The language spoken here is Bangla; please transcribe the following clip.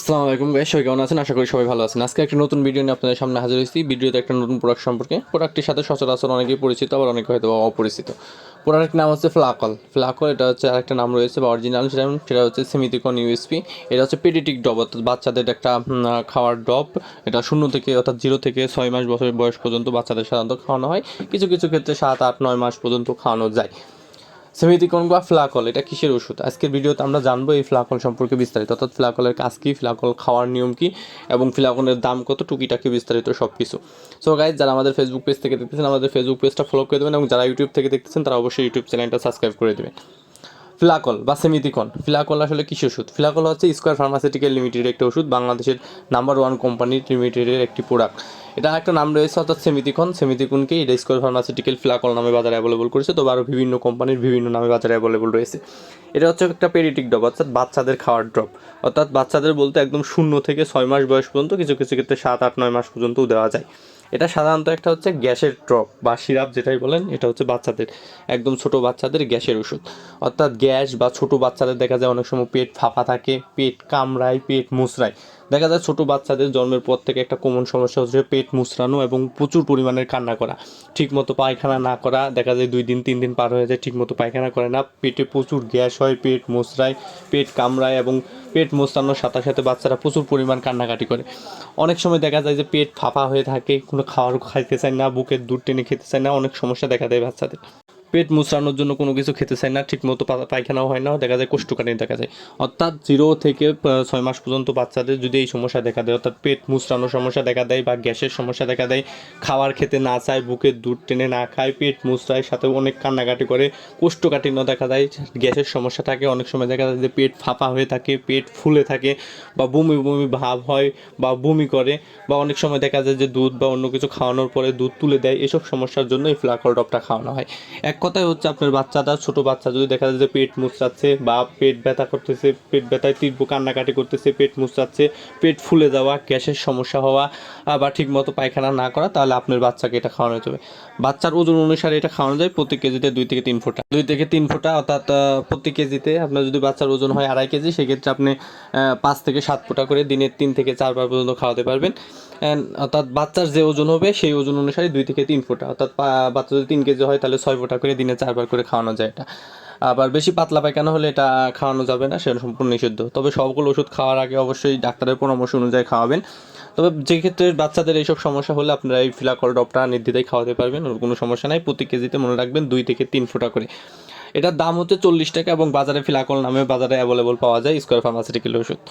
আসসালামু আলাইকুম গাইস, সবাই কেমন আছেন? আশা করি সবাই ভালো আছেন। আজকে একটা নতুন ভিডিও নিয়ে আপনাদের সামনে হাজির হয়েছি। ভিডিওতে একটা নতুন প্রোডাক্ট সম্পর্কে। প্রোডাক্টটির সাথে সচরাচর অনেকেই পরিচিত, আবার অনেকে হয়তো অপরিচিত। প্রোডাক্টের নাম হচ্ছে ফ্লাকল। ফ্লাকল এটা হচ্ছে আরেকটা নাম রয়েছে বা অরিজিনাল, সেটা হচ্ছে সেমিথিকন ইউএসপি। এটা হচ্ছে পেডিটিক ড্রপ, অর্থাৎ বাচ্চাদের একটা খাওয়ার ড্রপ। এটা 0 থেকে 6 মাস বয়স পর্যন্ত বাচ্চাদের সাধারণত খাওয়ানো হয়। কিছু কিছু ক্ষেত্রে 7, 8, 9 মাস পর্যন্ত খাওয়ানো যায়। সেমিথিকন বা ফ্লাকল এটা কিসের ওষুধ? আজকের ভিডিওতে আমরা জানবো এই ফ্লাকল সম্পর্কে বিস্তারিত, অর্থাৎ ফ্লাকলের কাজ কী, ফ্লাকল খাওয়ার নিয়ম কী এবং ফ্লাকলের দাম কত, টুকিটাকি বিস্তারিত সব কিছু। সো গাইজ, যারা আমাদের ফেসবুক পেজ থেকে দেখতেছেন, আমাদের ফেসবুক পেজটা ফলো করে দেবেন এবং যারা ইউটিউব থেকে দেখতেছেন তারা অবশ্যই ইউটিউব চ্যানেলটা সাবস্ক্রাইব করে দেবেন। ফ্লাকল বা সেমিথিকন, ফ্লাকল আসলে কিসের ওষুধ? ফ্লাকল হচ্ছে স্কয়ার ফার্মাসিউটিক্যাল লিমিটেডের একটা ওষুধ, বাংলাদেশের নাম্বার 1 কোম্পানি লিমিটেডের একটি প্রোডাক্ট। এটা একটা নাম রয়েছে, অর্থাৎ সেমিথিকনকে এটা স্কয়ার ফার্মাসিউটিক্যাল ফ্লাকল নামে বাজারে অ্যাভেলেবল করেছে, তবে আরও বিভিন্ন কোম্পানির বিভিন্ন নামে বাজারে অ্যাভেলেবল রয়েছে। এটা হচ্ছে একটা পেডিটিক ড্রপ, অর্থাৎ বাচ্চাদের খাওয়ার ড্রপ। অর্থাৎ বাচ্চাদের বলতে একদম 0 থেকে 6 মাস বয়স পর্যন্ত, কিছু কিছু ক্ষেত্রে 7, 8, 9 মাস পর্যন্তও দেওয়া যায়। এটা সাধারণত একটা হচ্ছে গ্যাসের ড্রপ বা সিরাপ যেটাই বলেন, এটা হচ্ছে বাচ্চাদের, একদম ছোট বাচ্চাদের গ্যাসের ওষুধ। অর্থাৎ গ্যাস বা ছোট বাচ্চাদের দেখা যায় অনেক সময় পেট ফাঁপা থাকে, পেট কামড়ায়, পেট মুচড়ায়। দেখা যায় ছোট বাচ্চাদের জন্মের পর থেকে একটা কমন সমস্যা হচ্ছে পেট মুচড়ানো এবং প্রচুর পরিমাণের কান্না করা, ঠিকমতো পায়খানা না করা। দেখা যায় 2 দিন 3 দিন পার হয়ে যায়, ঠিকমতো পায়খানা করে না, পেটে প্রচুর গ্যাস হয়, পেট মুচড়ায়, পেট কামড়ায় এবং পেট মোচড়ানোর সাথে সাথে বাচ্চারা প্রচুর পরিমাণ কান্নাকাটি করে। অনেক সময় দেখা যায় যে পেট ফাঁপা হয়ে থাকে, কোনো খাবার খাইতে চায় না, বুকের দুধ টেনে খেতে চায় না, অনেক সমস্যা দেখা দেয় বাচ্চাদের। পেট মুচড়ানোর জন্য কোনো কিছু খেতে চায় না, ঠিকমতো পায়খানাও হয় না, দেখা যায় কোষ্ঠকাঠিন্য দেখা যায়। অর্থাৎ 0 থেকে 6 মাস পর্যন্ত বাচ্চাদের যদি এই সমস্যা দেখা দেয়, অর্থাৎ পেট মুচড়ানোর সমস্যা দেখা দেয় বা গ্যাসের সমস্যা দেখা দেয়, খাবার খেতে না চায়, বুকের দুধ টেনে না খায়, পেট মুচড়ায়, সাথে অনেক কান্নাকাটি করে, কোষ্ঠকাঠিন্য দেখা দেয়, গ্যাসের সমস্যা থাকে, অনেক সময় দেখা যায় যে পেট ফাঁপা হয়ে থাকে, পেট ফুলে থাকে বা বমি বমি ভাব হয় বা বমি করে, বা অনেক সময় দেখা যায় যে দুধ বা অন্য কিছু খাওয়ানোর পরে দুধ তুলে দেয়। এসব সমস্যার জন্য এই ফ্লাকল ড্রপটা খাওয়ানো হয়। এক কথায় হচ্ছে আপনার বাচ্চাটা, ছোট বাচ্চা যদি দেখা যায় যে পেট মুচড়াচ্ছে বা পেট ব্যথা করতেছে, পেট ব্যথায় তীব্র কান্নাকাটি করতেছে, পেট মুচড়াচ্ছে, পেট ফুলে যাওয়া, গ্যাসের সমস্যা হওয়া বা ঠিকমতো পায়খানা না করা, তাহলে আপনার বাচ্চাকে এটা খাওয়ানো যাবে। বাচ্চার ওজন অনুসারে এটা খাওয়ানো যায়। প্রতি কেজিতে 2 থেকে 3 ফোঁটা, 2 থেকে 3 ফোঁটা, অর্থাৎ প্রতি কেজিতে আপনার যদি বাচ্চার ওজন হয় 2.5 কেজি, সেক্ষেত্রে আপনি 5 থেকে 7 ফোঁটা করে দিনে 3 থেকে 4 বার পর্যন্ত খাওয়াতে পারবেন। অর্থাৎ বাচ্চার যে ওজন হবে সেই ওজন অনুসারে 2 থেকে 3 ফোঁটা, অর্থাৎ বাচ্চা যদি 3 কেজি হয় তাহলে 6 ফোঁটা করে দিনে 4 বার করে খাওয়ানো যায় এটা। আবার বেশি পাতলা পায়খানা হলে এটা খাওয়ানো যাবে না, সেটা সম্পূর্ণ নিষিদ্ধ। তবে সবগুলো ওষুধ খাওয়ার আগে অবশ্যই ডাক্তারের পরামর্শ অনুযায়ী খাওয়াবেন। তবে যে ক্ষেত্রে বাচ্চাদের এইসব সমস্যা হলে আপনারা এই ফ্লাকল ড্রপটা নির্দ্বিধায় খাওয়াতে পারবেন, ওর কোনো সমস্যা নাই। প্রতি কেজিতে মনে রাখবেন 2 থেকে 3 ফোঁটা করে। এটার দাম হচ্ছে 40 টাকা এবং বাজারে ফ্লাকল নামে বাজারে অ্যাভেলেবল পাওয়া যায়, স্কয়ার ফার্মাসিউটিক্যাল ওষুধ।